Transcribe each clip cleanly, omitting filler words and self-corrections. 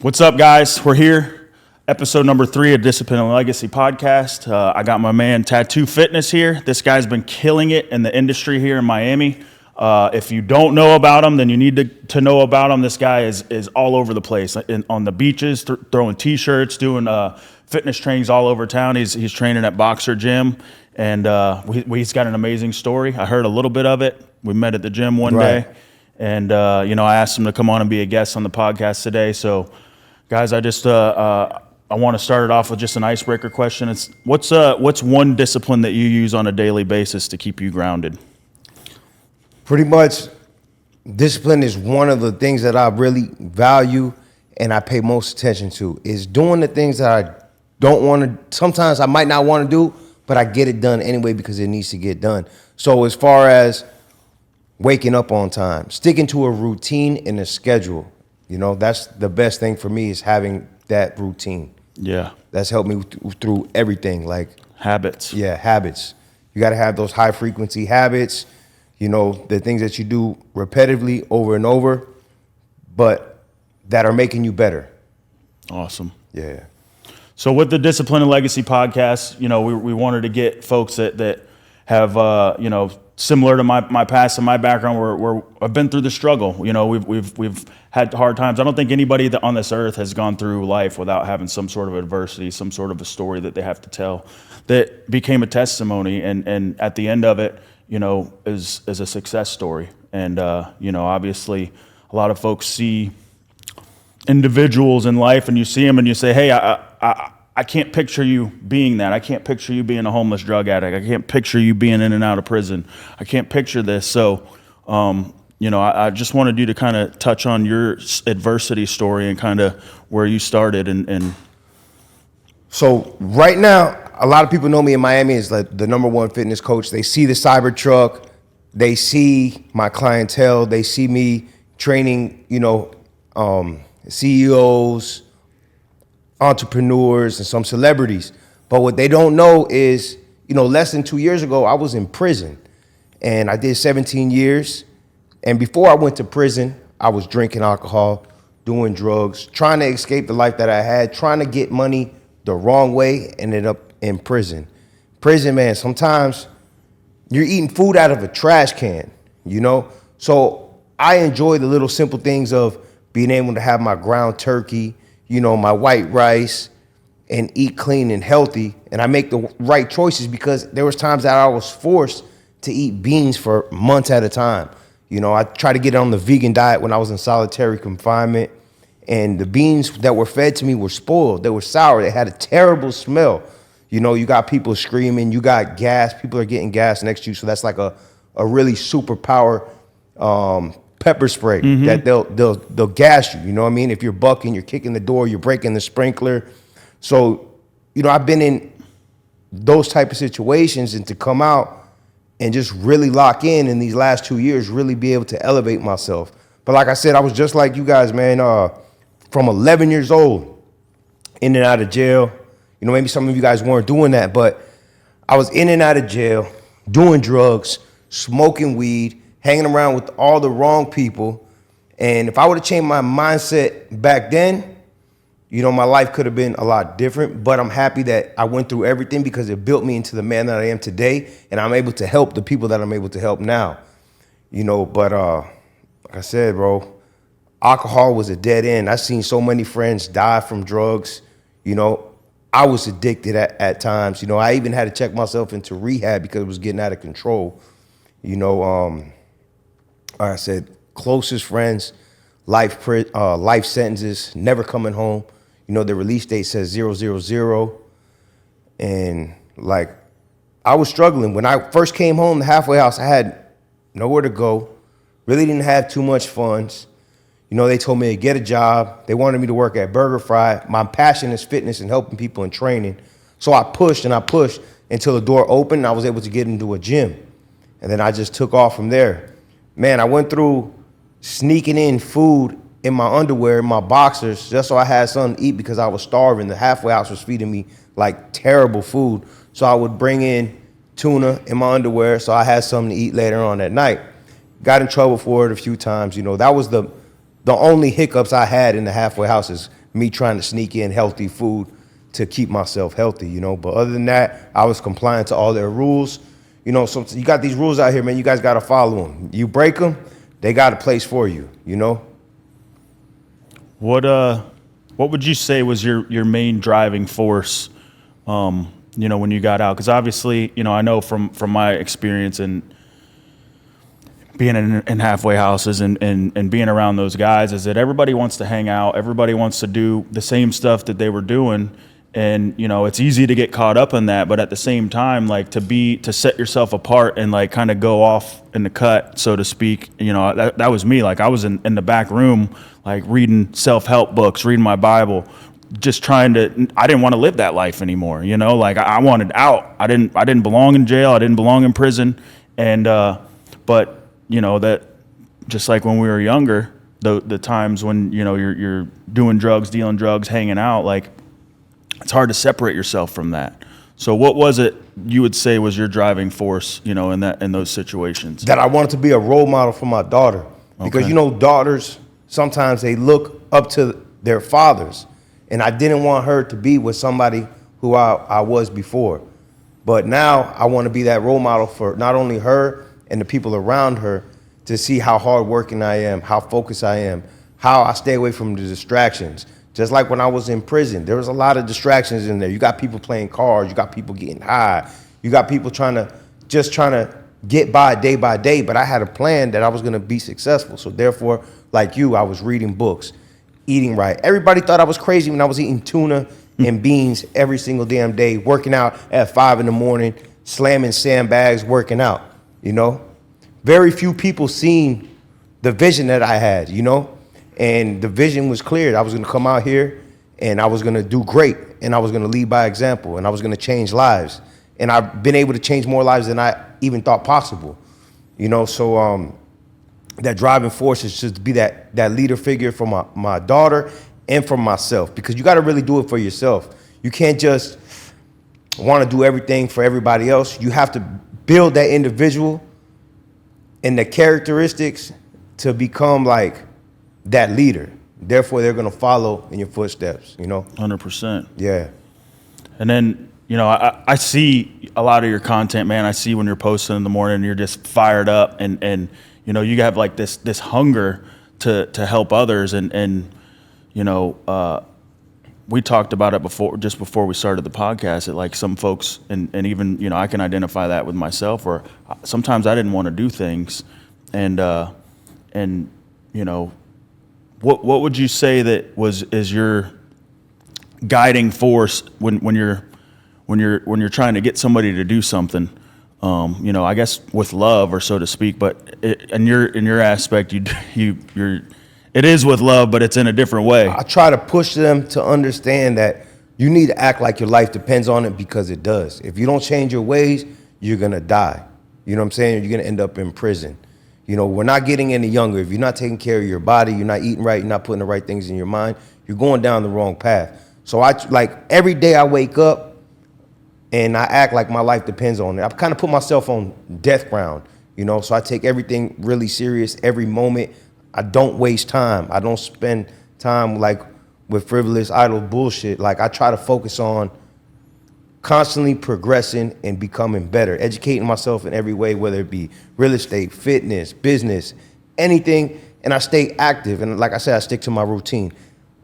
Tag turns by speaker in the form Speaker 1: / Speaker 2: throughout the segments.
Speaker 1: What's up, guys? We're here, episode number 3 of Discipline and Legacy podcast. I got my man Tattoo Fitness here. This guy's been killing it in the industry here in Miami. If you don't know about him, then you need to know about him. This guy is all over the place, on the beaches, throwing T-shirts, doing fitness trainings all over town. He's training at Boxer Gym, and he's got an amazing story. I heard a little bit of it. We met at the gym one day, and I asked him to come on and be a guest on the podcast today. So, guys, I just I want to start it off with just an icebreaker question. It's what's one discipline that you use on a daily basis to keep you grounded?
Speaker 2: Pretty much, discipline is one of the things that I really value and I pay most attention to. Is doing the things that I don't want to. Sometimes I might not want to do, but I get it done anyway because it needs to get done. So as far as waking up on time, sticking to a routine and a schedule, that's the best thing for me is having that routine.
Speaker 1: Yeah.
Speaker 2: That's helped me through everything. Like
Speaker 1: habits.
Speaker 2: Yeah, habits. You got to have those high frequency habits. The things that you do repetitively over and over, but that are making you better.
Speaker 1: Awesome.
Speaker 2: Yeah.
Speaker 1: So with the Discipline and Legacy podcast, we wanted to get folks that have, similar to my past and my background, where I've been through the struggle. We've had hard times. I don't think anybody that on this earth has gone through life without having some sort of adversity, some sort of a story that they have to tell that became a testimony. And at the end of it, is a success story. And, obviously a lot of folks see individuals in life and you see them and you say, hey, I can't picture you being that. I can't picture you being a homeless drug addict. I can't picture you being in and out of prison. I can't picture this. So, I just wanted you to kind of touch on your adversity story and kind of where you started. And
Speaker 2: So right now, a lot of people know me in Miami as like the number one fitness coach. They see the cyber truck. They see my clientele. They see me training, CEOs, entrepreneurs, and some celebrities. But what they don't know is, less than 2 years ago, I was in prison. And I did 17 years. And before I went to prison, I was drinking alcohol, doing drugs, trying to escape the life that I had, trying to get money the wrong way, ended up in prison. Prison, man, sometimes you're eating food out of a trash can, So I enjoy the little simple things of being able to have my ground turkey, my white rice, and eat clean and healthy. And I make the right choices because there was times that I was forced to eat beans for months at a time. I tried to get on the vegan diet when I was in solitary confinement. And the beans that were fed to me were spoiled. They were sour. They had a terrible smell. You got people screaming. You got gas. People are getting gas next to you. So that's like a really super power pepper spray that they'll gas you. You know what I mean? If you're bucking, you're kicking the door, you're breaking the sprinkler. So, I've been in those type of situations, and to come out and just really lock in these last 2 years, really be able to elevate myself. But like I said, I was just like you guys, man. From 11 years old, in and out of jail. Maybe some of you guys weren't doing that, but I was in and out of jail, doing drugs, smoking weed, hanging around with all the wrong people. And if I would have changed my mindset back then, my life could have been a lot different. But I'm happy that I went through everything because it built me into the man that I am today. And I'm able to help the people that I'm able to help now. But like I said, bro, alcohol was a dead end. I've seen so many friends die from drugs. I was addicted at times. I even had to check myself into rehab because it was getting out of control. Like I said, closest friends, life sentences, never coming home. The release date says 000. And like, I was struggling. When I first came home, the halfway house, I had nowhere to go. Really didn't have too much funds. They told me to get a job. They wanted me to work at Burger Fry. My passion is fitness and helping people in training. So I pushed until the door opened and I was able to get into a gym. And then I just took off from there. Man, I went through sneaking in food in my underwear, in my boxers, just so I had something to eat because I was starving. The halfway house was feeding me like terrible food. So I would bring in tuna in my underwear so I had something to eat later on that night. Got in trouble for it a few times. That was the only hiccups I had in the halfway house is me trying to sneak in healthy food to keep myself healthy, you know. But other than that, I was compliant to all their rules. You know, so you got these rules out here, man. You guys got to follow them. You break them, they got a place for you, you know.
Speaker 1: What would you say was your main driving force, you know, when you got out? Because obviously, you know, I know from my experience and being in halfway houses and being around those guys is that everybody wants to hang out. Everybody wants to do the same stuff that they were doing. And, you know, it's easy to get caught up in that. But at the same time, like to set yourself apart and like kind of go off in the cut, so to speak, you know, that was me. Like I was in the back room, like reading self-help books, reading my Bible, just I didn't want to live that life anymore. You know, like I wanted out. I didn't belong in jail. I didn't belong in prison. And, but you know, that just like when we were younger, the times when, you know, you're doing drugs, dealing drugs, hanging out, like it's hard to separate yourself from that. So what was it you would say was your driving force, you know, in those situations?
Speaker 2: That I wanted to be a role model for my daughter. Because, you know, daughters, sometimes they look up to their fathers. And I didn't want her to be with somebody who I was before. But now I want to be that role model for not only her and the people around her, to see how hardworking I am, how focused I am, how I stay away from the distractions. Just like when I was in prison, there was a lot of distractions in there. You got people playing cards, you got people getting high, you got people trying to get by day, but I had a plan that I was gonna be successful. So therefore, like you, I was reading books, eating right. Everybody thought I was crazy when I was eating tuna and beans every single damn day, working out at 5 a.m, slamming sandbags, working out, you know? Very few people seen the vision that I had, you know? And the vision was clear. I was gonna come out here and I was gonna do great and I was gonna lead by example and I was gonna change lives. And I've been able to change more lives than I even thought possible, you know? So that driving force is just to be that leader figure for my daughter and for myself, because you gotta really do it for yourself. You can't just wanna do everything for everybody else. You have to build that individual and the characteristics to become like that leader. Therefore, they're gonna follow in your footsteps, you know?
Speaker 1: 100%.
Speaker 2: Yeah.
Speaker 1: And then, you know, I see a lot of your content, man. I see when you're posting in the morning and you're just fired up and you know, you have like this hunger to help others. And you know, we talked about it just before we started the podcast, that like some folks, and even, you know, I can identify that with myself, where sometimes I didn't want to do things. And you know, what would you say that is your guiding force when you're trying to get somebody to do something? You know, I guess with love, or so to speak, but in your aspect, it is with love, but it's in a different way.
Speaker 2: I try to push them to understand that you need to act like your life depends on it, because it does. If you don't change your ways, you're gonna die. You know what I'm saying? You're gonna end up in prison. You know, we're not getting any younger. If you're not taking care of your body, you're not eating right, you're not putting the right things in your mind, you're going down the wrong path. So every day I wake up and I act like my life depends on it. I've kind of put myself on death ground, you know, so I take everything really serious, every moment. I don't waste time. I don't spend time like with frivolous, idle bullshit. Like I try to focus on constantly progressing and becoming better, educating myself in every way, whether it be real estate, fitness, business, anything. And I stay active. And like I said, I stick to my routine.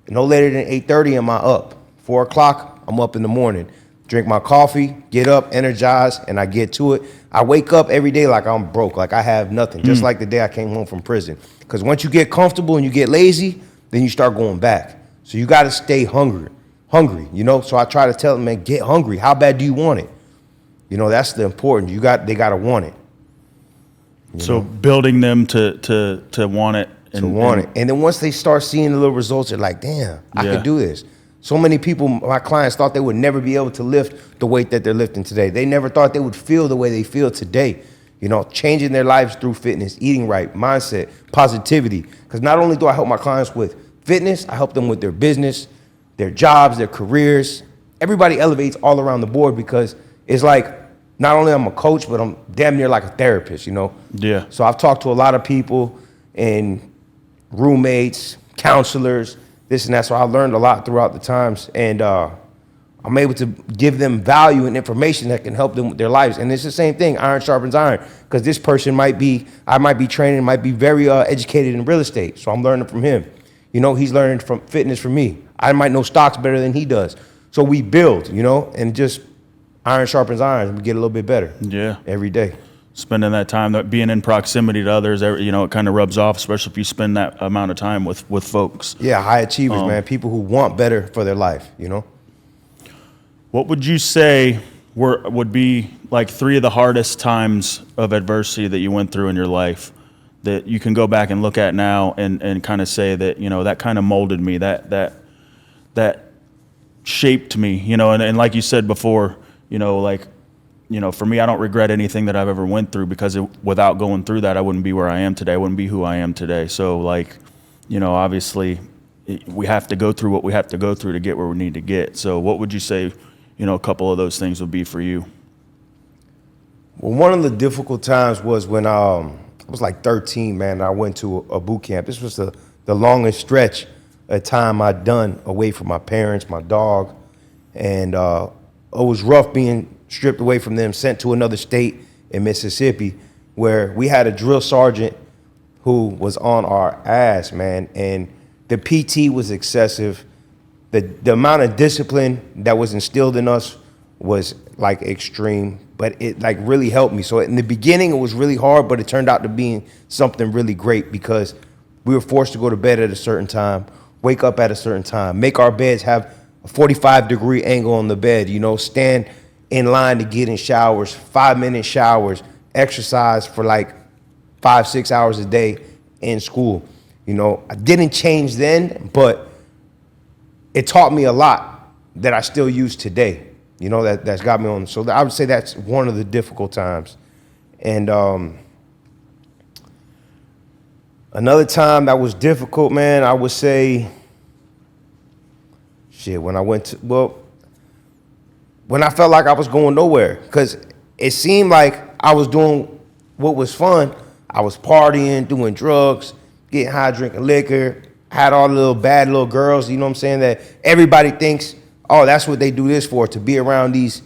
Speaker 2: No later than 8:30 am I up. 4 o'clock, I'm up in the morning. Drink my coffee, get up, energize, and I get to it. I wake up every day like I'm broke, like I have nothing, just like the day I came home from prison. Because once you get comfortable and you get lazy, then you start going back. So you got to stay hungry, you know? So I try to tell them, man, get hungry. How bad do you want it? You know, that's the important. They got to want it.
Speaker 1: So building them to want it.
Speaker 2: And then once they start seeing the little results, they're like, damn, I can do this. So many people, my clients, thought they would never be able to lift the weight that they're lifting today. They never thought they would feel the way they feel today. You know, changing their lives through fitness, eating right, mindset, positivity. Because not only do I help my clients with fitness, I help them with their business, their jobs, their careers. Everybody elevates all around the board, because it's like, not only I'm a coach, but I'm damn near like a therapist, you know?
Speaker 1: Yeah.
Speaker 2: So I've talked to a lot of people and roommates, counselors, this and that. So I learned a lot throughout the times, and I'm able to give them value and information that can help them with their lives. And it's the same thing, iron sharpens iron, because this person I might be training, might be very educated in real estate. So I'm learning from him. You know, he's learning from fitness from me. I might know stocks better than he does. So we build, you know, and just iron sharpens iron, and we get a little bit better.
Speaker 1: Yeah.
Speaker 2: Every day.
Speaker 1: Spending that time, that being in proximity to others, you know, it kind of rubs off, especially if you spend that amount of time with folks.
Speaker 2: Yeah, high achievers, man. People who want better for their life, you know.
Speaker 1: What would you say would be like 3 of the hardest times of adversity that you went through in your life that you can go back and look at now and kind of say that, you know, that kind of molded me, that shaped me, you know, and like you said before, you know, like, you know, for me, I don't regret anything that I've ever went through, because without going through that, I wouldn't be where I am today. I wouldn't be who I am today. So, like, you know, obviously we have to go through what we have to go through to get where we need to get. So what would you say, you know, a couple of those things would be for you?
Speaker 2: Well, one of the difficult times was when I was like 13, man. I went to a boot camp. This was the longest stretch of time I'd done away from my parents, my dog, and it was rough being stripped away from them, sent to another state in Mississippi, where we had a drill sergeant who was on our ass, man, and the PT was excessive. The amount of discipline that was instilled in us was like extreme, but it like really helped me. So in the beginning, it was really hard, but it turned out to be something really great, because we were forced to go to bed at a certain time, wake up at a certain time, make our beds have a 45-degree angle on the bed, you know, stand in line to get in showers, 5-minute showers, exercise for like 5-6 hours a day in school. You know, I didn't change then, but it taught me a lot that I still use today. You know, that's got me on. So I would say that's one of the difficult times. And another time that was difficult, man, I would say, when I felt like I was going nowhere, because it seemed like I was doing what was fun. I was partying, doing drugs, getting high, drinking liquor, had all the little bad little girls, you know what I'm saying, that everybody thinks, oh, that's what they do this for, to be around these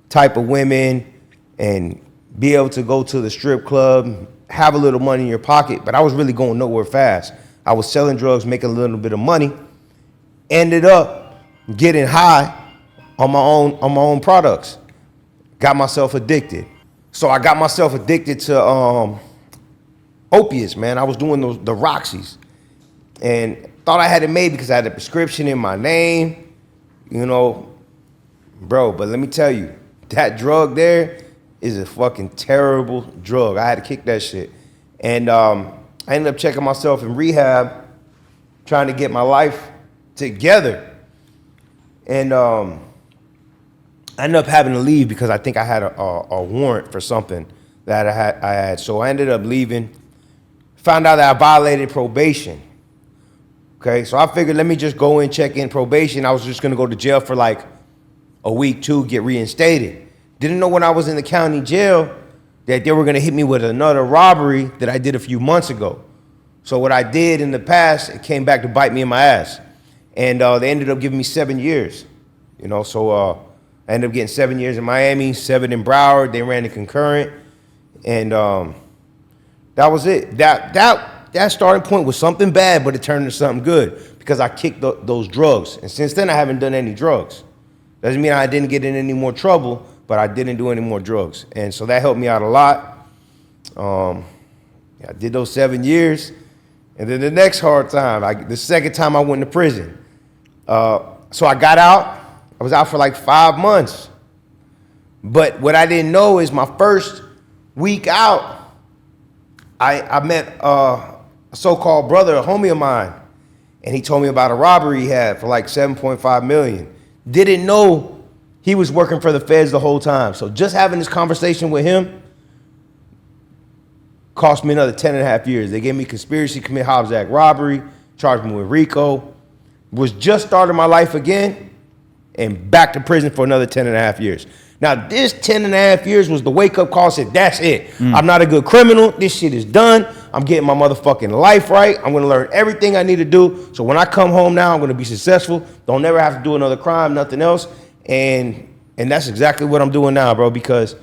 Speaker 2: type of women and be able to go to the strip club, have a little money in your pocket. But I was really going nowhere fast. I was selling drugs, making a little bit of money, ended up getting high on my own products. Got myself addicted. So I got myself addicted to opiates, man. I was doing the Roxys, and thought I had it made because I had a prescription in my name, you know, bro. But let me tell you, that drug there is a fucking terrible drug. I had to kick that shit. And I ended up checking myself in rehab, trying to get my life together. And I ended up having to leave because I think I had a warrant for something that I had. So I ended up leaving, found out that I violated probation. Okay, so I figured, let me just go in, check in probation. I was just gonna go to jail for like a week, 2, get reinstated. Didn't know when I was in the county jail that they were gonna hit me with another robbery that I did a few months ago. So what I did in the past, it came back to bite me in my ass. And they ended up giving me 7 years. You know, so I ended up getting 7 years in Miami, 7 in Broward. They ran the concurrent. And that was it. That starting point was something bad, but it turned into something good because I kicked those drugs. And since then, I haven't done any drugs. Doesn't mean I didn't get in any more trouble, but I didn't do any more drugs. And so that helped me out a lot. I did those 7 years. And then the next hard time, the second time I went to prison. So I got out. I was out for like 5 months. But what I didn't know is my first week out, I met a so-called brother, a homie of mine, and he told me about a robbery he had for like $7.5 million. Didn't know he was working for the feds the whole time. So just having this conversation with him cost me another 10.5 years. They gave me conspiracy to commit Hobbs Act robbery, charged me with RICO, was just starting my life again, and back to prison for another 10.5 years. Now, this 10.5 years was the wake-up call. Said, that's it. I'm not a good criminal. This shit is done. I'm getting my motherfucking life right. I'm gonna learn everything I need to do. So when I come home now, I'm gonna be successful. Don't never have to do another crime, nothing else. And that's exactly what I'm doing now, bro, because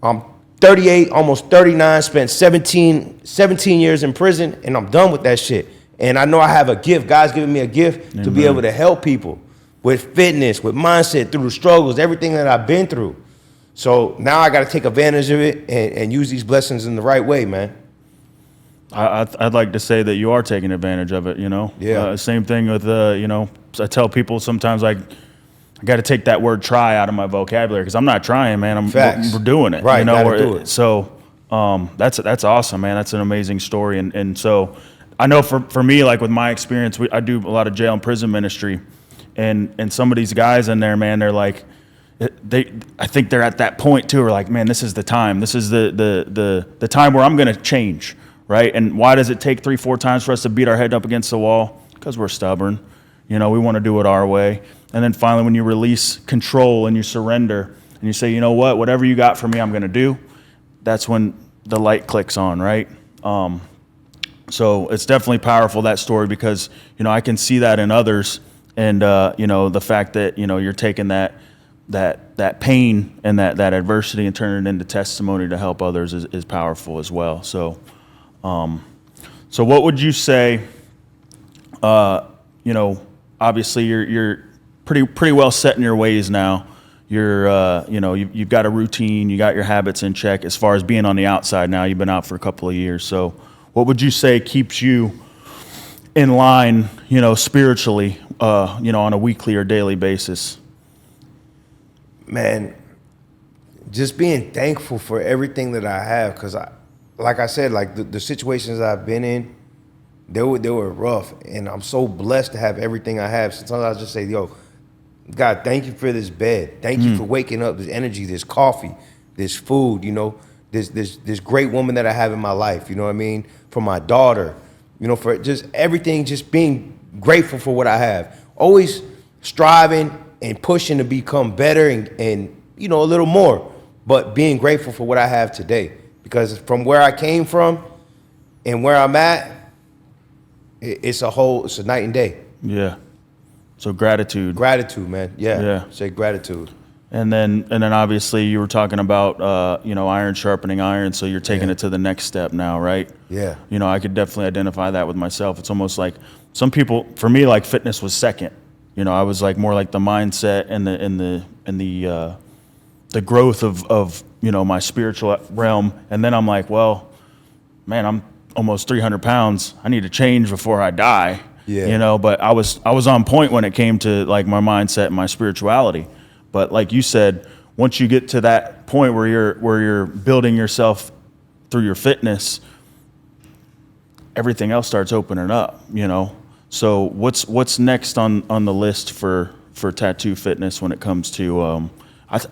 Speaker 2: I'm 38, almost 39, spent 17 years in prison, and I'm done with that shit. And I know I have a gift. God's given me a gift to be able to help people with fitness, with mindset, through the struggles, everything that I've been through. So now I got to take advantage of it and use these blessings in the right way, man.
Speaker 1: I'd like to say that you are taking advantage of it, you know?
Speaker 2: Yeah.
Speaker 1: Same thing with, you know, I tell people sometimes I got to take that word try out of my vocabulary because I'm not trying, man. We're doing it.
Speaker 2: Right,
Speaker 1: you know?
Speaker 2: gotta do it.
Speaker 1: So that's awesome, man. That's an amazing story. And so I know for me, like with my experience, I do a lot of jail and prison ministry. And some of these guys in there, man, they're like, I think they're at that point too. We're like, man, this is the time. This is the time where I'm going to change, right? And why does it take 3-4 times for us to beat our head up against the wall? Because we're stubborn. You know, we want to do it our way. And then finally, when you release control and you surrender and you say, you know what, whatever you got for me, I'm going to do. That's when the light clicks on, right? So it's definitely powerful, that story, because, you know, I can see that in others. And, you know, the fact that, you know, you're taking that pain and that adversity and turning it into testimony to help others is powerful as well. So, so what would you say, you know, obviously you're pretty well set in your ways now. You're, you know, you've got a routine, you got your habits in check as far as being on the outside now. You've been out for a couple of years. So what would you say keeps you in line, you know, spiritually, you know, on a weekly or daily basis?
Speaker 2: Man, just being thankful for everything that I have, because like I said, like the situations I've been in, they were rough, and I'm so blessed to have everything I have. Sometimes I just say, yo, God, thank you for this bed. Thank you for waking up, this energy, this coffee, this food, you know, this great woman that I have in my life, you know what I mean? For my daughter, you know, for just everything, just being grateful for what I have. Always striving and pushing to become better and you know, a little more, but being grateful for what I have today. Because from where I came from and where I'm at, it's a night and day.
Speaker 1: Yeah. So gratitude.
Speaker 2: Gratitude, man.
Speaker 1: Yeah.
Speaker 2: Say gratitude.
Speaker 1: And then obviously you were talking about, you know, iron sharpening iron. So you're taking it to the next step now, right? Yeah. You know, I could definitely identify that with myself. It's almost like some people, for me, like fitness was second. You know, I was like more like the mindset and the growth of, you know, my spiritual realm. And then I'm like, well, man, I'm almost 300 pounds. I need to change before I die. Yeah. You know, but I was on point when it came to like my mindset and my spirituality. But like you said, once you get to that point where you're building yourself through your fitness, everything else starts opening up, you know. So what's next on the list for Tattoo Fitness when it comes to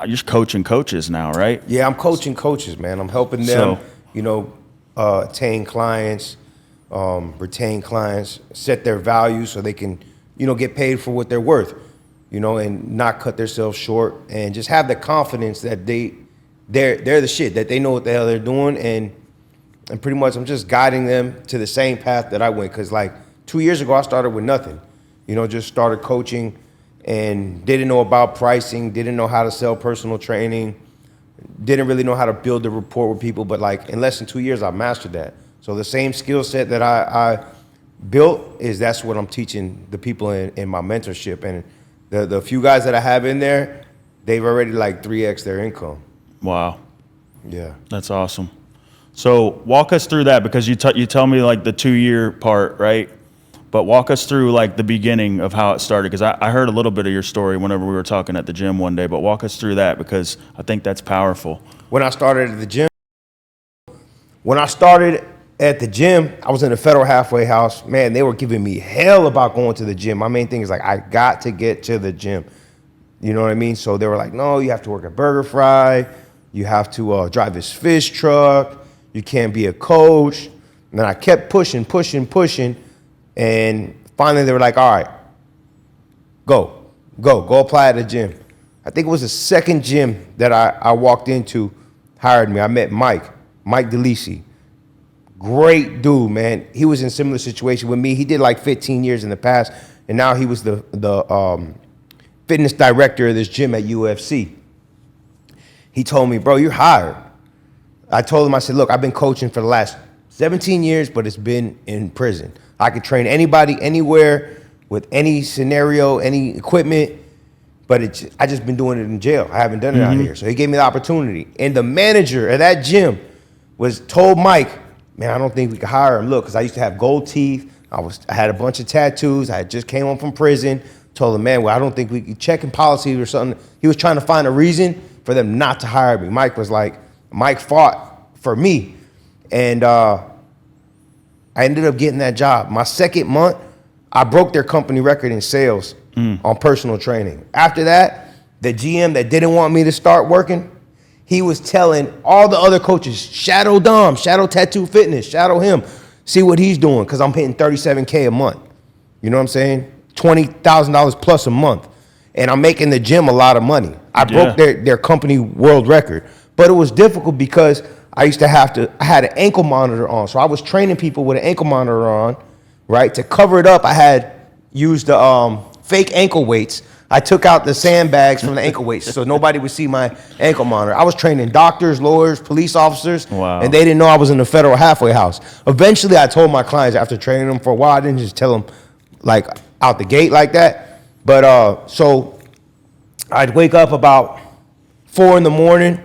Speaker 1: you're coaching coaches now, right?
Speaker 2: Yeah, I'm coaching coaches, man. I'm helping them, you know, attain clients, retain clients, set their values so they can, you know, get paid for what they're worth, you know, and not cut themselves short, and just have the confidence that they're the shit, that they know what the hell they're doing, and pretty much I'm just guiding them to the same path that I went. Because like 2 years ago, I started with nothing, you know, just started coaching and didn't know about pricing, didn't know how to sell personal training, didn't really know how to build a rapport with people. But like in less than 2 years, I mastered that. So the same skill set that I built that's what I'm teaching the people in my mentorship. And the few guys that I have in there, they've already like 3x their income.
Speaker 1: Wow.
Speaker 2: Yeah.
Speaker 1: That's awesome. So walk us through that, because you tell me like the 2-year part, right? But walk us through like the beginning of how it started, because I heard a little bit of your story whenever we were talking at the gym one day. But walk us through that, because I think that's powerful.
Speaker 2: When I started at the gym, I was in a federal halfway house. Man, they were giving me hell about going to the gym. My main thing is like, I got to get to the gym. You know what I mean? So they were like, no, you have to work at Burger Fry. You have to drive this fish truck. You can't be a coach. And then I kept pushing. And finally they were like, all right, go apply at the gym. I think it was the second gym that I walked into, hired me. I met Mike DeLisi. Great dude, man. He was in a similar situation with me. He did like 15 years in the past, and now he was the fitness director of this gym at UFC. He told me, bro, you're hired. I told him, I said, look, I've been coaching for the last 17 years, but it's been in prison. I could train anybody, anywhere, with any scenario, any equipment, but I just been doing it in jail. I haven't done it out here. So he gave me the opportunity. And the manager of that gym told Mike, man, I don't think we could hire him. Look, because I used to have gold teeth. I had a bunch of tattoos. I had just came home from prison. Told him, man, well, I don't think we could check in policy or something. He was trying to find a reason for them not to hire me. Mike fought for me. And I ended up getting that job. My second month, I broke their company record in sales on personal training. After that, the GM that didn't want me to start working, he was telling all the other coaches, shadow Dom, shadow Tattoo Fitness, shadow him, see what he's doing, because I'm hitting $37K a month. You know what I'm saying? $20,000 plus a month. And I'm making the gym a lot of money. I broke their company world record. But it was difficult because I had an ankle monitor on. So I was training people with an ankle monitor on, right? To cover it up, I had used the fake ankle weights. I took out the sandbags from the ankle weights so nobody would see my ankle monitor. I was training doctors, lawyers, police officers, and they didn't know I was in the federal halfway house. Eventually, I told my clients after training them for a while, I didn't just tell them like out the gate like that. But so I'd wake up about 4 in the morning.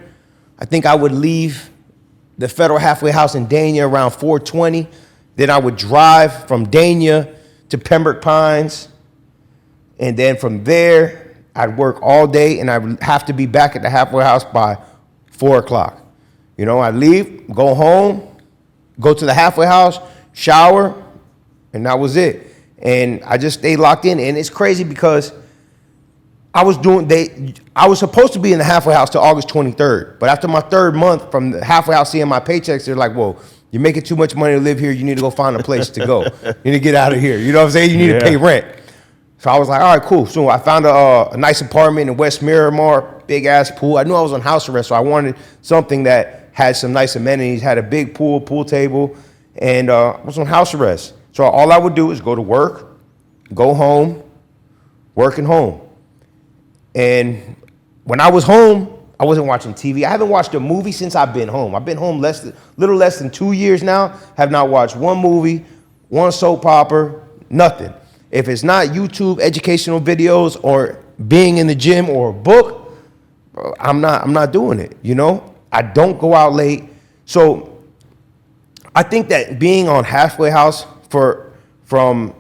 Speaker 2: I think I would leave the federal halfway house in Dania around 4:20. Then I would drive from Dania to Pembroke Pines. And then from there, I'd work all day, and I'd have to be back at the halfway house by 4 o'clock. You know, I'd leave, go home, go to the halfway house, shower, and that was it. And I just stayed locked in. And it's crazy because I was supposed to be in the halfway house till August 23rd. But after my 3rd month from the halfway house seeing my paychecks, they're like, whoa, you're making too much money to live here. You need to go find a place to go. You need to get out of here. You know what I'm saying? You need to pay rent. So I was like, all right, cool. So I found a nice apartment in West Miramar, big ass pool. I knew I was on house arrest, so I wanted something that had some nice amenities, had a big pool table, and I was on house arrest. So all I would do is go to work, go home, work and home. And when I was home, I wasn't watching TV. I haven't watched a movie since I've been home. I've been home little less than 2 years now. Have not watched one movie, one soap opera, nothing. If it's not YouTube educational videos or being in the gym or a book, I'm not doing it, you know? I don't go out late. So I think that being on halfway house from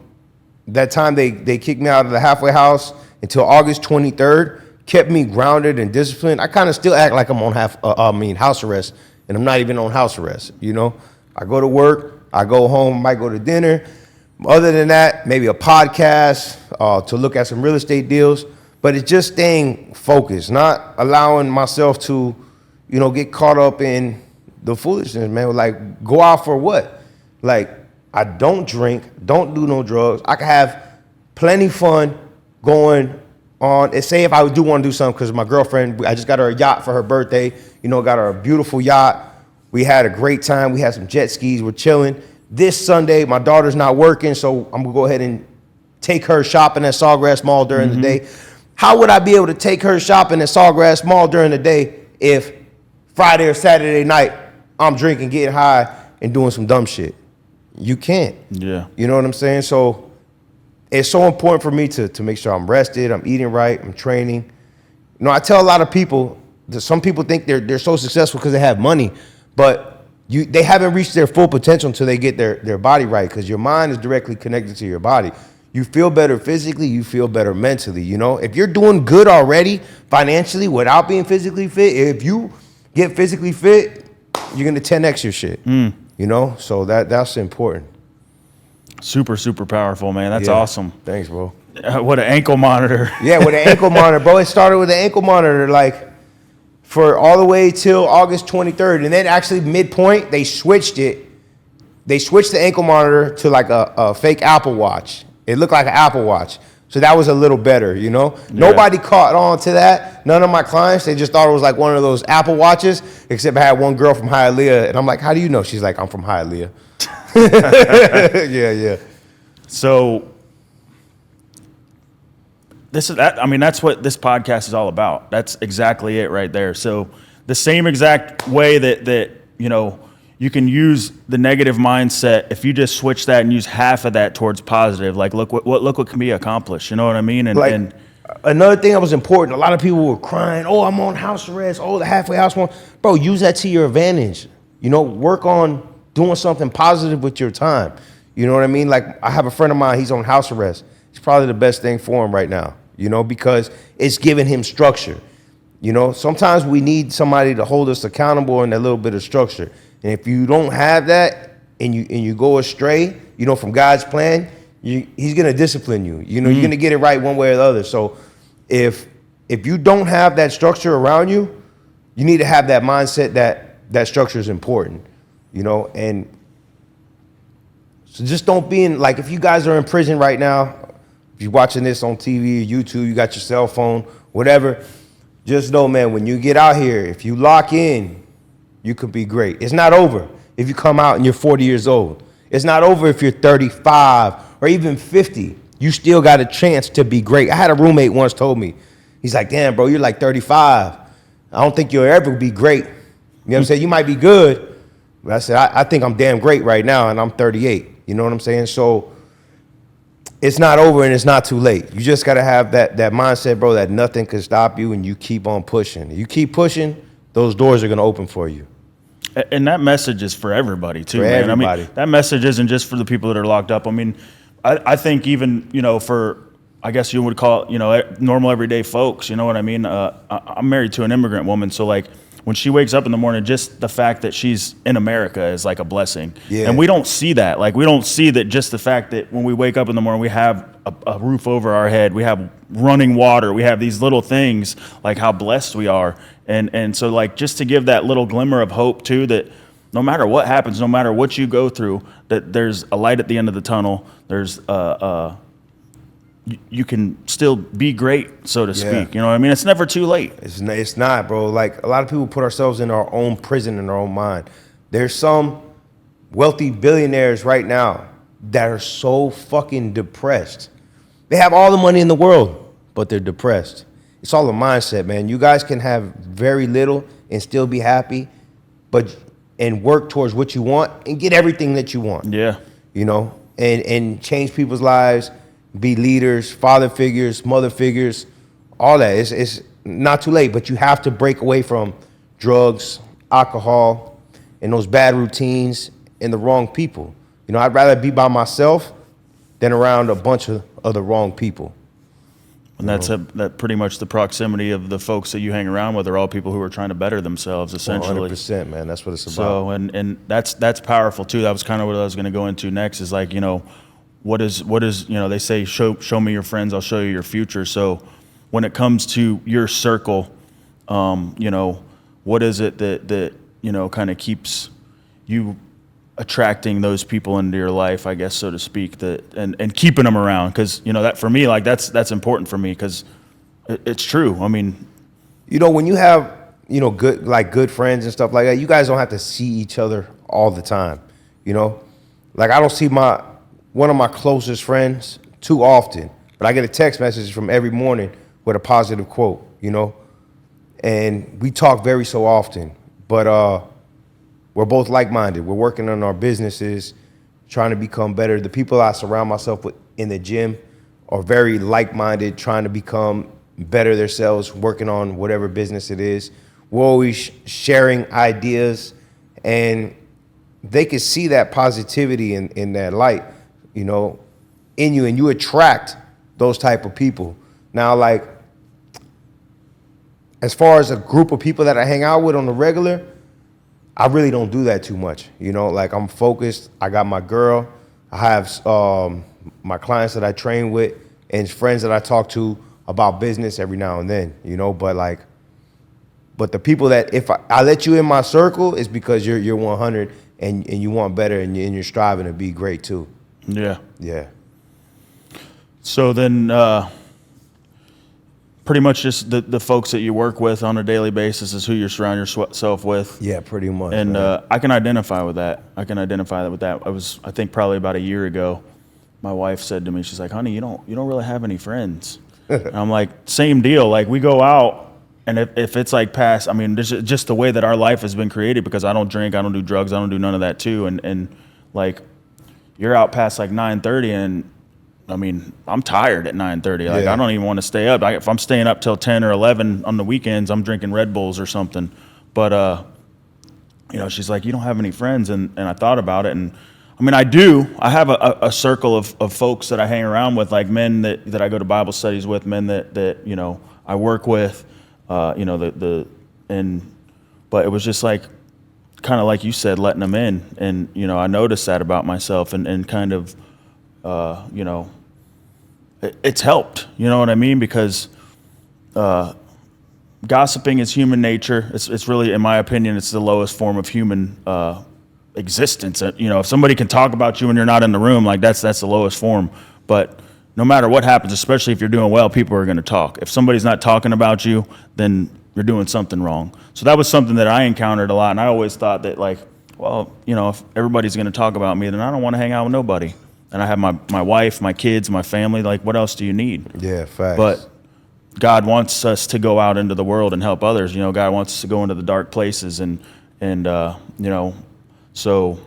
Speaker 2: that time they kicked me out of the halfway house until August 23rd kept me grounded and disciplined. I kind of still act like I'm on house arrest, and I'm not even on house arrest, you know? I go to work, I go home, might go to dinner. Other than that, maybe a podcast to look at some real estate deals, but it's just staying focused, not allowing myself to, you know, get caught up in the foolishness, man. Like, go out for what? Like, I don't drink, don't do no drugs. I can have plenty fun going on. And say if I do want to do something, because my girlfriend, I just got her a yacht for her birthday, you know, got her a beautiful yacht. We had a great time. We had some jet skis. We're chilling. This Sunday, my daughter's not working, so I'm going to go ahead and take her shopping at Sawgrass Mall during the day. How would I be able to take her shopping at Sawgrass Mall during the day if Friday or Saturday night I'm drinking, getting high, and doing some dumb shit? You can't. Yeah. You know what I'm saying? So it's so important for me to make sure I'm rested, I'm eating right, I'm training. You know, I tell a lot of people that some people think they're so successful because they have money, but they haven't reached their full potential until they get their body right, because your mind is directly connected to your body. You feel better physically, you feel better mentally, you know? If you're doing good already financially without being physically fit, if you get physically fit, you're going to 10x your shit, you know? So that's important.
Speaker 1: Super, super powerful, man. That's awesome.
Speaker 2: Thanks, bro.
Speaker 1: What an ankle monitor.
Speaker 2: Yeah, with an ankle monitor, bro. It started with an ankle monitor, like, for all the way till August 23rd. And then actually midpoint, they switched it. They switched the ankle monitor to like a fake Apple Watch. It looked like an Apple Watch. So that was a little better, you know? Yeah. Nobody caught on to that. none of my clients, they just thought it was like one of those Apple Watches, except I had one girl from Hialeah, and I'm like, how do you know? She's like, I'm from Hialeah. Yeah.
Speaker 1: So that's what this podcast is all about. That's exactly it right there. So the same exact way that you can use the negative mindset, if you just switch that and use half of that towards positive, like look what can be accomplished. You know what I mean? And
Speaker 2: another thing that was important, a lot of people were crying, oh, I'm on house arrest, oh, the halfway house one. Bro, use that to your advantage. Work on doing something positive with your time. You know what I mean? Like, I have a friend of mine, he's on house arrest. It's probably the best thing for him right now, because it's giving him structure. Sometimes we need somebody to hold us accountable and a little bit of structure. And if you don't have that and you go astray, from God's plan, he's going to discipline you. You're going to get it right one way or the other. So if you don't have that structure around you, you need to have that mindset that structure is important, and so just don't be in, like, if you guys are in prison right now, if you're watching this on TV or YouTube, you got your cell phone, whatever, just know, man, when you get out here, if you lock in, you could be great. It's not over if you come out and you're 40 years old. It's not over if you're 35 or even 50. You still got a chance to be great. I had a roommate once told me, he's like, damn, bro, you're like 35. I don't think you'll ever be great. You know what I'm saying? You might be good. But I said, I think I'm damn great right now, and I'm 38. You know what I'm saying? So it's not over and it's not too late. You just got to have that mindset, bro, that nothing can stop you, and you keep on pushing. You keep pushing, those doors are going to open for you.
Speaker 1: And that message is for everybody, too,
Speaker 2: for
Speaker 1: man.
Speaker 2: Everybody.
Speaker 1: I mean, that message isn't just for the people that are locked up. I mean, I think even, for, I guess you would call it, normal everyday folks, you know what I mean? I'm married to an immigrant woman, so, like, when she wakes up in the morning, just the fact that she's in America is like a blessing.
Speaker 2: Yeah.
Speaker 1: And we don't see that. Like, we don't see that just the fact that when we wake up in the morning, we have a roof over our head, we have running water, we have these little things, like how blessed we are. And so, like, just to give that little glimmer of hope, too, that no matter what happens, no matter what you go through, that there's a light at the end of the tunnel. There's you can still be great, so to speak. You know what I mean? It's never too late.
Speaker 2: It's not, bro. Like, a lot of people put ourselves in our own prison in our own mind. There's some wealthy billionaires right now that are so fucking depressed. They have all the money in the world, but they're depressed. It's all a mindset, man. You guys can have very little and still be happy, and work towards what you want and get everything that you want.
Speaker 1: Yeah.
Speaker 2: And change people's lives, be leaders, father figures, mother figures, all that. It's not too late, but you have to break away from drugs, alcohol, and those bad routines and the wrong people. I'd rather be by myself than around a bunch of the wrong people.
Speaker 1: And that pretty much the proximity of the folks that you hang around with are all people who are trying to better themselves, essentially.
Speaker 2: 100%, man. That's what it's about.
Speaker 1: So, and that's powerful too. That was kind of what I was going to go into next. Is like, what is they say, show me your friends, I'll show you your future. So, when it comes to your circle, what is it that kind of keeps you attracting those people into your life, I guess, so to speak, and keeping them around? Because that for me, like, that's important for me, because it's true. I mean,
Speaker 2: when you have good friends and stuff like that, you guys don't have to see each other all the time. Like, I don't see one of my closest friends too often, but I get a text message from every morning with a positive quote. And we talk very so often, but we're both like-minded. We're working on our businesses, trying to become better. The people I surround myself with in the gym are very like-minded, trying to become better themselves, working on whatever business it is. We're always sharing ideas, and they can see that positivity in that light, in you, and you attract those type of people. Now, like, as far as a group of people that I hang out with on the regular, I really don't do that too much. Like, I'm focused. I got my girl. I have my clients that I train with and friends that I talk to about business every now and then, but the people that, if I let you in my circle, it's because you're 100 and you want better, and you're striving to be great too.
Speaker 1: Yeah.
Speaker 2: Yeah.
Speaker 1: So then, pretty much just the folks that you work with on a daily basis is who you surround yourself with.
Speaker 2: Yeah, pretty much.
Speaker 1: And I can identify with that. I think probably about a year ago, my wife said to me, she's like, honey, you don't really have any friends. And I'm like, same deal. Like, we go out, and if it's like past, I mean, this is just the way that our life has been created, because I don't drink, I don't do drugs, I don't do none of that too. And like, you're out past like 9:30, and I mean, I'm tired at 9:30. Like,
Speaker 2: Yeah.
Speaker 1: I don't even want to stay up. If I'm staying up till 10 or 11 on the weekends, I'm drinking Red Bulls or something. But, you know, she's like, you don't have any friends. And I thought about it. And I mean, I do. I have a circle of folks that I hang around with, like men that I go to Bible studies with, men that you know, I work with, you know, but it was just like, kind of like you said, letting them in. And, you know, I noticed that about myself, and kind of, you know, it's helped, you know what I mean? Because gossiping is human nature. It's really, in my opinion, it's the lowest form of human existence. You know, if somebody can talk about you when you're not in the room, like that's the lowest form. But no matter what happens, especially if you're doing well, people are going to talk. If somebody's not talking about you, then you're doing something wrong. So that was something that I encountered a lot, and I always thought that, like, well, you know, if everybody's going to talk about me, then I don't want to hang out with nobody. And I have my wife, my kids, my family. Like, what else do you need?
Speaker 2: Yeah, facts.
Speaker 1: But God wants us to go out into the world and help others. You know, God wants us to go into the dark places, and you know, so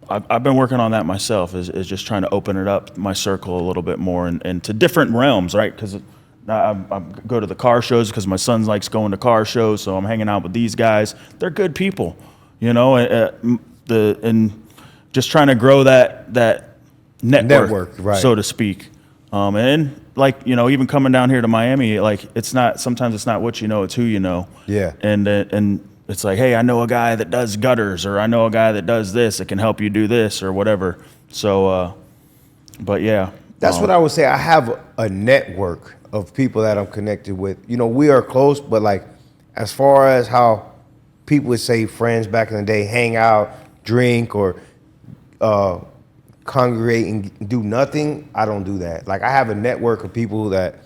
Speaker 1: I've been working on that myself, is just trying to open it up, my circle, a little bit more, and to different realms, right? Because I go to the car shows because my son likes going to car shows, so I'm hanging out with these guys. They're good people, you know, and just trying to grow that network,
Speaker 2: right.
Speaker 1: so to speak. And like, you know, even coming down here to Miami, like, sometimes it's not what you know, it's who you know.
Speaker 2: Yeah.
Speaker 1: And it's like, hey, I know a guy that does gutters, or I know a guy that does this, that can help you do this or whatever. So, but yeah.
Speaker 2: That's what I would say. I have a network of people that I'm connected with. You know, we are close, but like, as far as how people would say friends back in the day, hang out, drink, or congregate and do nothing, I don't do that. Like, I have a network of people that,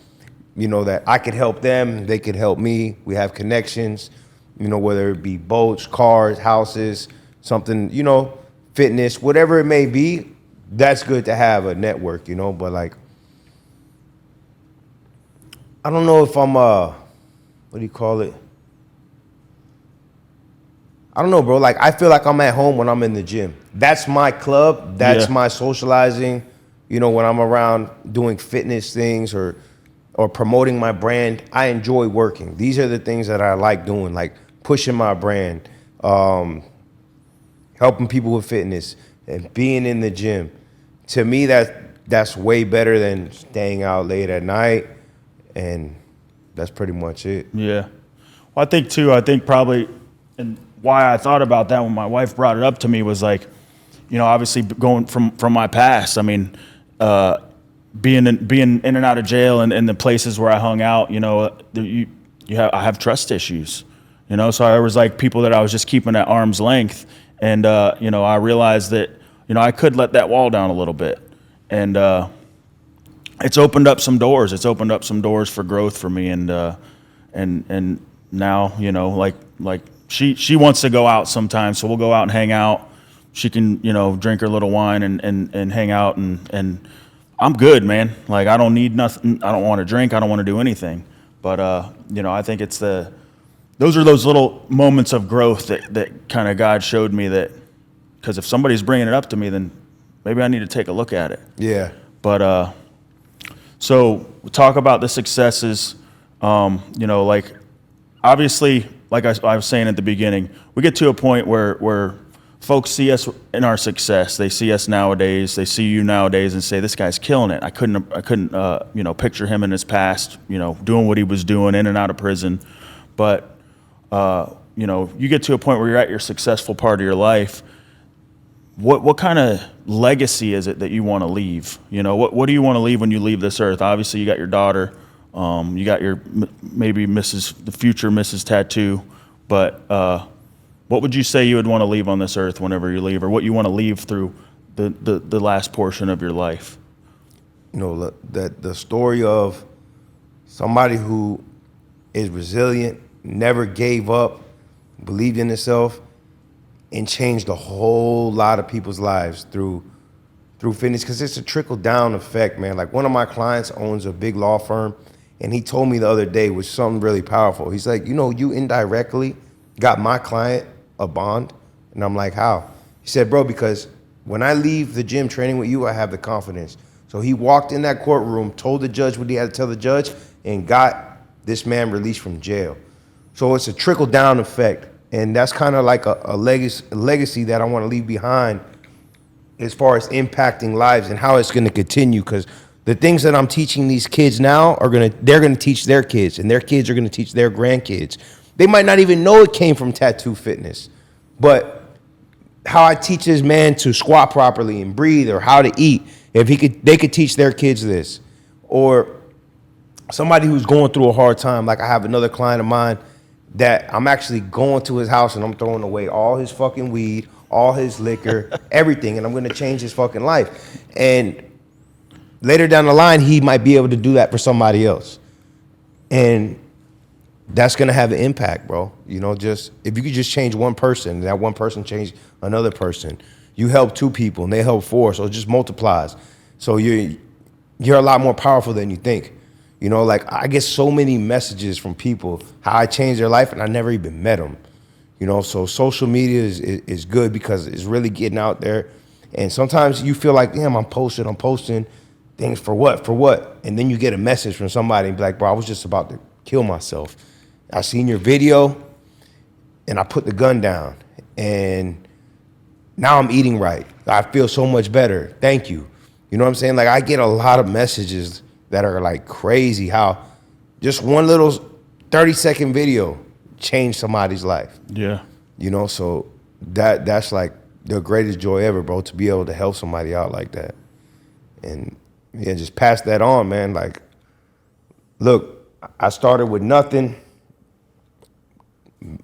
Speaker 2: you know, that I could help them, they could help me. We have connections, you know, whether it be boats, cars, houses, something, you know, fitness, whatever it may be. That's good to have a network, you know. But like, I don't know if I'm what do you call it? I don't know, bro. Like, I feel like I'm at home when I'm in the gym. That's my club. That's my socializing. You know, when I'm around doing fitness things or promoting my brand, I enjoy working. These are the things that I like doing, like pushing my brand, helping people with fitness, and being in the gym. To me, that's way better than staying out late at night, and that's pretty much it.
Speaker 1: Yeah. Well, I think probably, and why I thought about that when my wife brought it up to me was like, you know, obviously going from my past. I mean, being in and out of jail and the places where I hung out, you know, I have trust issues, you know. So I was like people that I was just keeping at arm's length, and you know, I realized that, you know, I could let that wall down a little bit, and it's opened up some doors. It's opened up some doors for growth for me, and now, you know, like she wants to go out sometimes, so we'll go out and hang out. She can, you know, drink her little wine and hang out, and I'm good, man. Like, I don't need nothing. I don't want to drink. I don't want to do anything. But you know, I think it's those are those little moments of growth that kind of God showed me that, because if somebody's bringing it up to me, then maybe I need to take a look at it.
Speaker 2: Yeah.
Speaker 1: But so we talk about the successes. You know, like, obviously, like I was saying at the beginning, we get to a point where folks see us in our success. They see us nowadays. They see you nowadays and say, "This guy's killing it." I couldn't you know, picture him in his past, you know, doing what he was doing, in and out of prison. But you know, you get to a point where you're at your successful part of your life. What kind of legacy is it that you want to leave? You know, what do you want to leave when you leave this earth? Obviously, you got your daughter. You got your maybe the future Mrs. Tattoo, but what would you say you would want to leave on this earth whenever you leave, or what you want to leave through the last portion of your life?
Speaker 2: You know, that the story of somebody who is resilient, never gave up, believed in himself, and changed a whole lot of people's lives through fitness, because it's a trickle-down effect, man. Like, one of my clients owns a big law firm, and he told me the other day, was something really powerful. He's like, you indirectly got my client a bond. And I'm like, how? He said, bro, because when I leave the gym training with you, I have the confidence. So he walked in that courtroom, told the judge what he had to tell the judge, and got this man released from jail. So it's a trickle-down effect. And that's kind of like a legacy that I want to leave behind as far as impacting lives and how it's going to continue. Because the things that I'm teaching these kids now they're going to teach their kids, and their kids are going to teach their grandkids. They might not even know it came from tattoo fitness, but how I teach this man to squat properly and breathe, or how to eat, they could teach their kids this. Or somebody who's going through a hard time, like I have another client of mine that I'm actually going to his house and I'm throwing away all his fucking weed, all his liquor, everything, and I'm going to change his fucking life. And later down the line, he might be able to do that for somebody else. And that's going to have an impact, bro. Just if you could just change one person, that one person change another person. You help two people and they help four, so it just multiplies. So you're a lot more powerful than you think. Like, I get so many messages from people how I changed their life and I never even met them. So social media is good because it's really getting out there. And sometimes you feel like, damn, I'm posting things for what? And then you get a message from somebody and be like, bro, I was just about to kill myself. I seen your video and I put the gun down and now I'm eating right. I feel so much better. Thank you. You know what I'm saying? Like, I get a lot of messages that are like crazy how just one little 30-second video changed somebody's life.
Speaker 1: Yeah.
Speaker 2: So that's like the greatest joy ever, bro, to be able to help somebody out like that. And yeah, just pass that on, man. Like, look, I started with nothing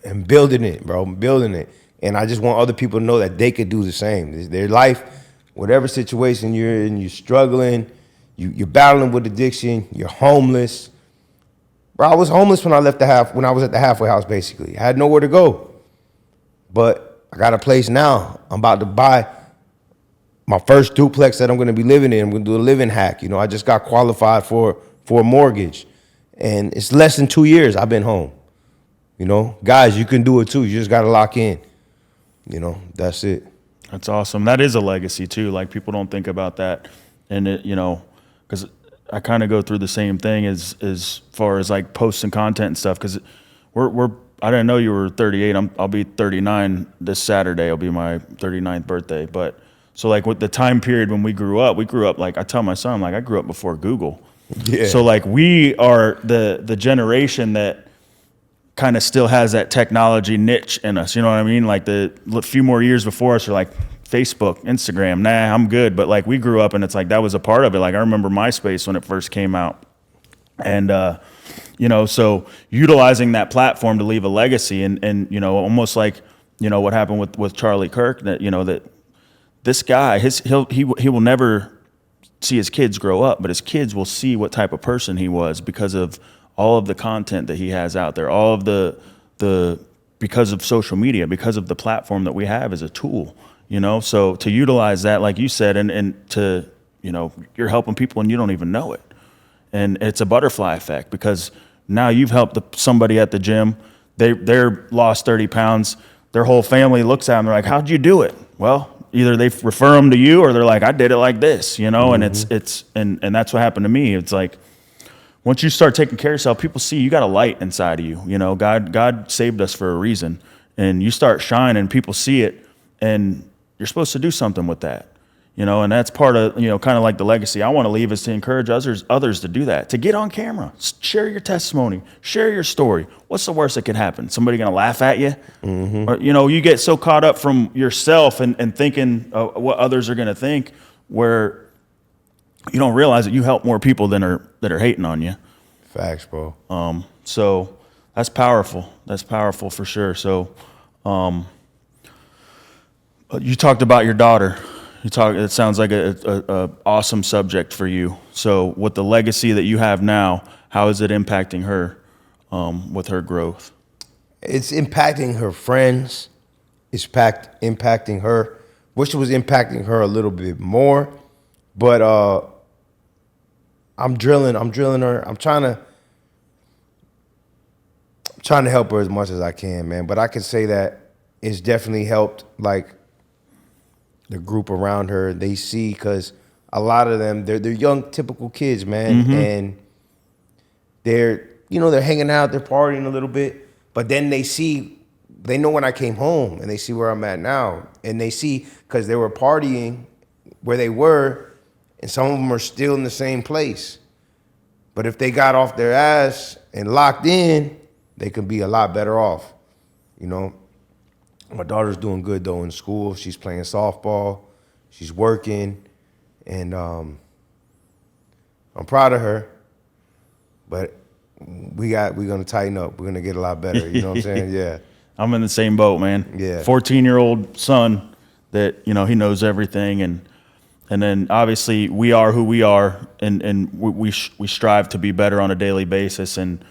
Speaker 2: and building it, bro, building it. And I just want other people to know that they could do the same. Their life, whatever situation you're in, you're struggling, you're battling with addiction, you're homeless. Bro, I was homeless when I was at the halfway house, basically. I had nowhere to go. But I got a place now. I'm about to buy my first duplex that I'm going to be living in. I'm going to do a living hack. I just got qualified for a mortgage. And it's less than 2 years I've been home. Guys, you can do it too. You just got to lock in. That's it.
Speaker 1: That's awesome. That is a legacy too. Like, people don't think about that. And it, because I kind of go through the same thing as far as like posting content and stuff. Because I didn't know you were 38. I'll be 39 this Saturday. It'll be my 39th birthday. But so like with the time period when we grew up like, I tell my son, like, I grew up before Google. Yeah. So like, we are the generation that kind of still has that technology niche in us. You know what I mean? Like, the few more years before us are like Facebook, Instagram. Nah, I'm good. But like, we grew up and it's like, that was a part of it. Like, I remember MySpace when it first came out. And, so utilizing that platform to leave a legacy and almost like, what happened with Charlie Kirk, that, that this guy, he will never see his kids grow up, but his kids will see what type of person he was because of all of the content that he has out there, all of the because of social media, because of the platform that we have as a tool, so to utilize that, like you said, and to, you're helping people and you don't even know it. And it's a butterfly effect, because now you've helped somebody at the gym, they're lost 30 pounds, their whole family looks at them, they're like, how'd you do it? Well, either they refer them to you or they're like, I did it like this, and it's that's what happened to me. It's like, once you start taking care of yourself, people see you got a light inside of you. God saved us for a reason, and you start shining, people see it, and you're supposed to do something with that. And that's part of, kind of like the legacy I want to leave, is to encourage others to do that, to get on camera, share your testimony, share your story. What's the worst that could happen? Somebody going to laugh at you? Mm-hmm. Or, you get so caught up from yourself and thinking what others are going to think, where you don't realize that you help more people that are hating on you.
Speaker 2: Facts, bro.
Speaker 1: So that's powerful. That's powerful for sure. So, you talked about your daughter. It sounds like a awesome subject for you. So with the legacy that you have now, how is it impacting her with her growth?
Speaker 2: It's impacting her friends. It's impacting her. Wish it was impacting her a little bit more, but I'm drilling her. I'm trying to help her as much as I can, man. But I can say that it's definitely helped, like, the group around her. They see, because a lot of them, they're young, typical kids, man, and they're hanging out, they're partying a little bit, but then they know when I came home, and they see where I'm at now, and they see, because they were partying where they were, and some of them are still in the same place. But if they got off their ass and locked in, they could be a lot better off, you know. My daughter's doing good, though, in school. She's playing softball. She's working. And I'm proud of her. But we're going to tighten up. We're going to get a lot better. You know what I'm saying? Yeah.
Speaker 1: I'm in the same boat, man.
Speaker 2: Yeah.
Speaker 1: 14-year-old son that, he knows everything. And then, obviously, we are who we are. And we strive to be better on a daily basis. And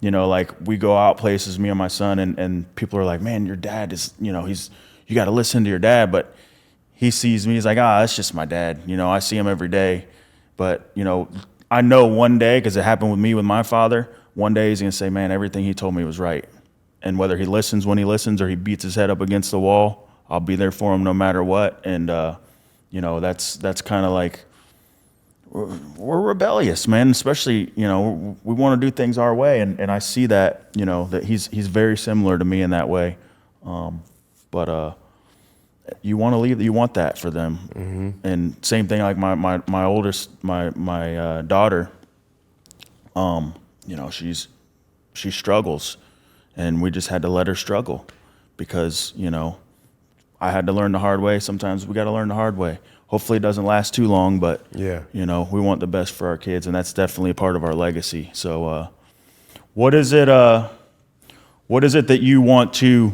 Speaker 1: like, we go out places, me and my son, and people are like, man, your dad is, you got to listen to your dad. But he sees me, he's like, that's just my dad. I see him every day. But, I know one day, because it happened with me with my father, one day he's going to say, man, everything he told me was right. And whether he listens when he listens or he beats his head up against the wall, I'll be there for him no matter what. And, that's kind of like, we're rebellious, man. Especially, we want to do things our way, and I see that, that he's very similar to me in that way. But you want to leave, you want that for them, and same thing like my oldest, my daughter. She struggles, and we just had to let her struggle, because I had to learn the hard way. Sometimes we got to learn the hard way. Hopefully it doesn't last too long, but
Speaker 2: yeah,
Speaker 1: we want the best for our kids, and that's definitely a part of our legacy. So, what is it that you want to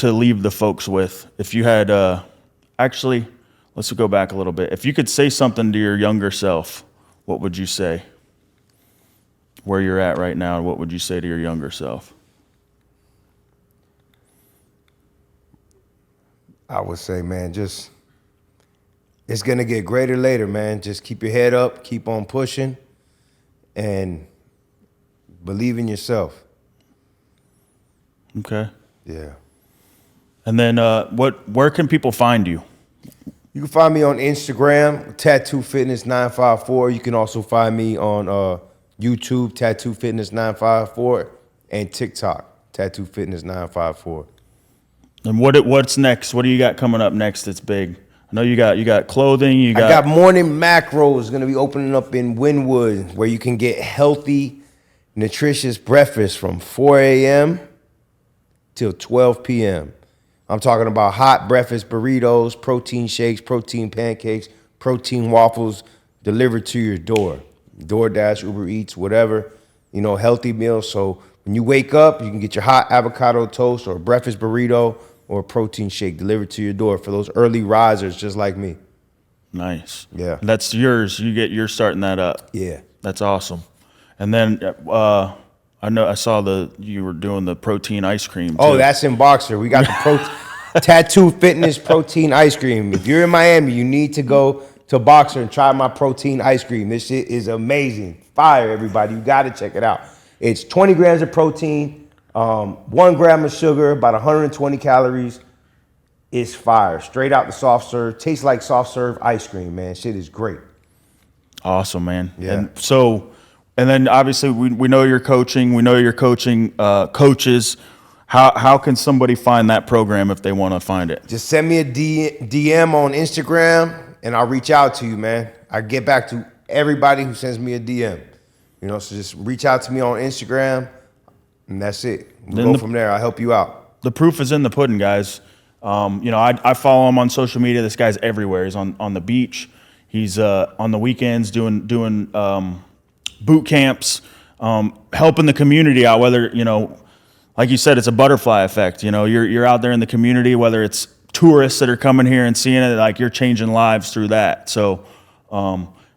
Speaker 1: leave the folks with? If you had, actually, let's go back a little bit. If you could say something to your younger self, what would you say? Where you're at right now, what would you say to your younger self?
Speaker 2: I would say, man, it's going to get greater later, man. Just keep your head up, keep on pushing, and believe in yourself.
Speaker 1: Okay.
Speaker 2: Yeah.
Speaker 1: And then where can people find you?
Speaker 2: You can find me on Instagram, Tattoo Fitness 954. You can also find me on YouTube, Tattoo Fitness 954, and TikTok, Tattoo Fitness 954.
Speaker 1: And what's next? What do you got coming up next that's big? I know you got clothing.
Speaker 2: I got Morning Macros going to be opening up in Wynwood, where you can get healthy, nutritious breakfast from 4 a.m. till 12 p.m. I'm talking about hot breakfast burritos, protein shakes, protein pancakes, protein waffles delivered to your door. DoorDash, Uber Eats, whatever, healthy meals. So when you wake up, you can get your hot avocado toast or a breakfast burrito or a protein shake delivered to your door for those early risers just like me.
Speaker 1: Nice.
Speaker 2: Yeah.
Speaker 1: That's yours. You're starting that up.
Speaker 2: Yeah.
Speaker 1: That's awesome. And then I saw you were doing the protein ice cream too.
Speaker 2: Oh, that's in Boxer. We got the Tattoo Fitness protein ice cream. If you're in Miami, you need to go to Boxer and try my protein ice cream. This shit is amazing. Fire, everybody. You got to check it out. It's 20 grams of protein, 1 gram of sugar, about 120 calories. It's fire. Straight out the soft serve. Tastes like soft serve ice cream, man. Shit is great.
Speaker 1: Awesome, man.
Speaker 2: Yeah.
Speaker 1: And then obviously we know you're coaching. We know you're coaching coaches. How can somebody find that program if they want to find it?
Speaker 2: Just send me a DM on Instagram, and I'll reach out to you, man. I get back to everybody who sends me a DM. So just reach out to me on Instagram, and that's it. We'll go from there. I'll help you out.
Speaker 1: The proof is in the pudding, guys. I follow him on social media. This guy's everywhere. He's on the beach. He's on the weekends doing boot camps, helping the community out. Whether like you said, it's a butterfly effect. You're out there in the community, whether it's tourists that are coming here and seeing it, like you're changing lives through that. So,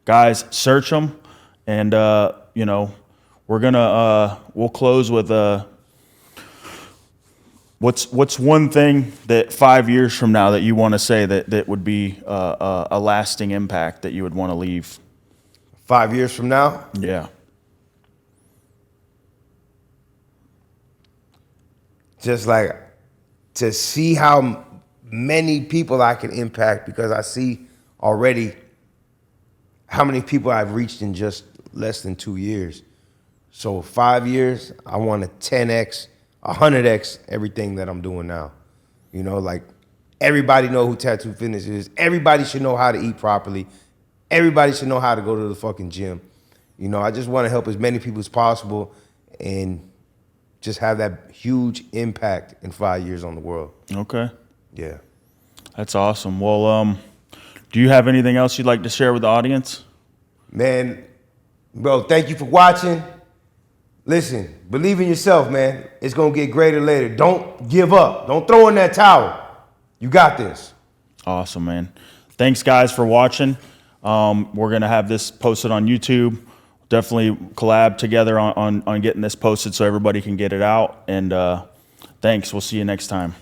Speaker 1: guys, search them, and you know, we'll close with what's one thing that 5 years from now that you want to say that would be a lasting impact that you would want to leave?
Speaker 2: 5 years from now,
Speaker 1: Yeah.
Speaker 2: just like to see how many people I can impact, because I see already how many people I've reached in just less than 2 years. So 5 years, I want to 10x, 100x everything that I'm doing now. You know, like everybody know who Tattoo Fitness is. Everybody should know how to eat properly. Everybody should know how to go to the fucking gym. You know, I just want to help as many people as possible and just have that huge impact in 5 years on the world.
Speaker 1: Okay.
Speaker 2: Yeah.
Speaker 1: That's awesome. Well, do you have anything else you'd like to share with the audience?
Speaker 2: Man, bro, thank you for watching. Listen, believe in yourself, man. It's going to get greater later. Don't give up. Don't throw in that towel. You got this.
Speaker 1: Awesome, man. Thanks, guys, for watching. We're going to have this posted on YouTube. Definitely collab together on getting this posted so everybody can get it out. And thanks. We'll see you next time.